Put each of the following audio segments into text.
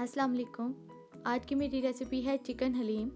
अस्सलाम वालेकुम। आज की मेरी रेसिपी है चिकन हलीम।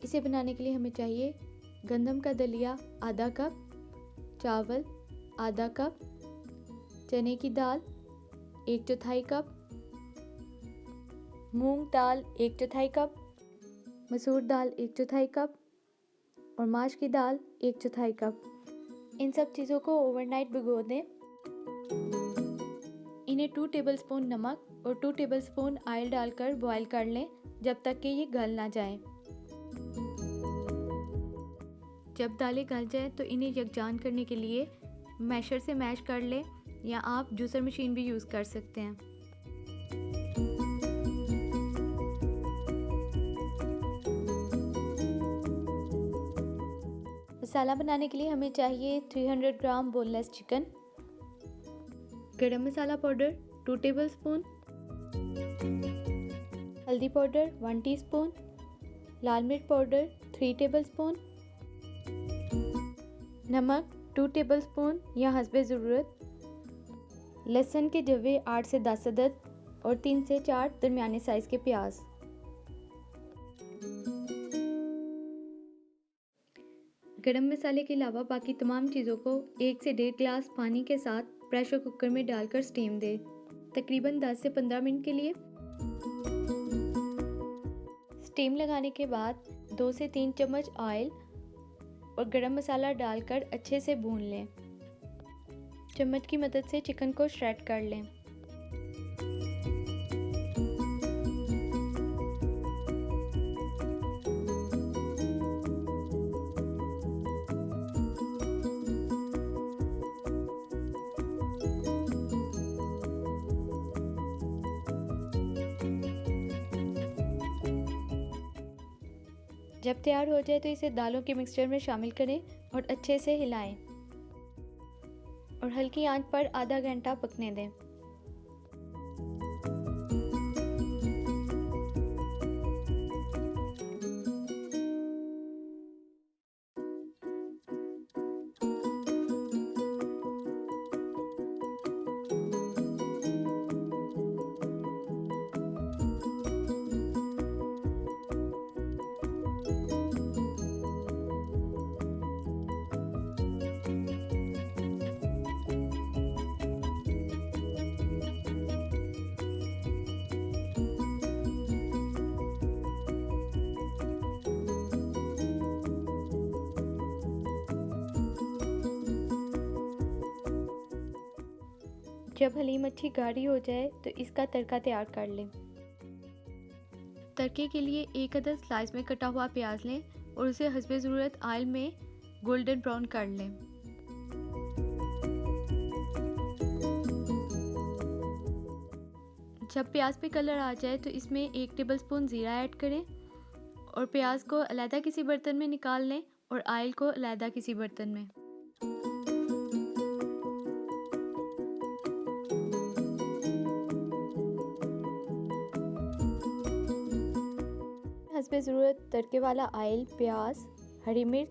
इसे बनाने के लिए हमें चाहिए गंदम का दलिया आधा कप, चावल आधा कप, चने की दाल 1/4 कप, मूंग दाल 1/4 कप, मसूर दाल 1/4 कप और माश की दाल 1/4 कप। इन सब चीज़ों को ओवरनाइट भिगो दें। इन्हें 2 टेबलस्पून नमक और 2 टेबलस्पून ऑयल डालकर बॉईल कर लें जब तक कि ये गल ना जाए। जब दालें गल जाए तो इन्हें यकजान करने के लिए मैशर से मैश कर लें या आप जूसर मशीन भी यूज़ कर सकते हैं। मसाला बनाने के लिए हमें चाहिए 300 ग्राम बोनलेस चिकन, गरम मसाला पाउडर 2 टेबलस्पून, हल्दी पाउडर 1 टीस्पून, लाल मिर्च पाउडर 3 टेबलस्पून, नमक 2 टेबलस्पून या हस्बे ज़रूरत, लहसुन के जवे 8 से 10 अदद और 3 से 4 दरमियाने साइज़ के प्याज। गरम मसाले के अलावा बाकी तमाम चीज़ों को 1 से 1.5 गिलास पानी के साथ प्रेशर कुकर में डालकर स्टीम दें, तकरीबन 10 से 15 मिनट के लिए। स्टीम लगाने के बाद 2 से 3 चम्मच ऑयल और गरम मसाला डालकर अच्छे से भून लें। चम्मच की मदद से चिकन को श्रेड कर लें। जब तैयार हो जाए तो इसे दालों के मिक्सचर में शामिल करें और अच्छे से हिलाएं और हल्की आंच पर आधा घंटा पकने दें। जब हलीम अच्छी गाढ़ी हो जाए तो इसका तड़का तैयार कर लें। तड़के के लिए 1 अदद स्लाइस में कटा हुआ प्याज लें और उसे हस्बे ज़रूरत ऑयल में गोल्डन ब्राउन कर लें। जब प्याज पे कलर आ जाए तो इसमें 1 टेबलस्पून ज़ीरा ऐड करें और प्याज को अलहदा किसी बर्तन में निकाल लें और ऑयल को अलहदा किसी बर्तन में। हस्बे ज़रूरत तड़के वाला ऑयल, प्याज, हरी मिर्च,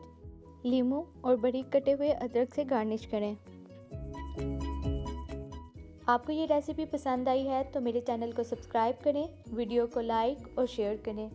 लीमू और बारीक कटे हुए अदरक से गार्निश करें। आपको ये रेसिपी पसंद आई है तो मेरे चैनल को सब्सक्राइब करें, वीडियो को लाइक और शेयर करें।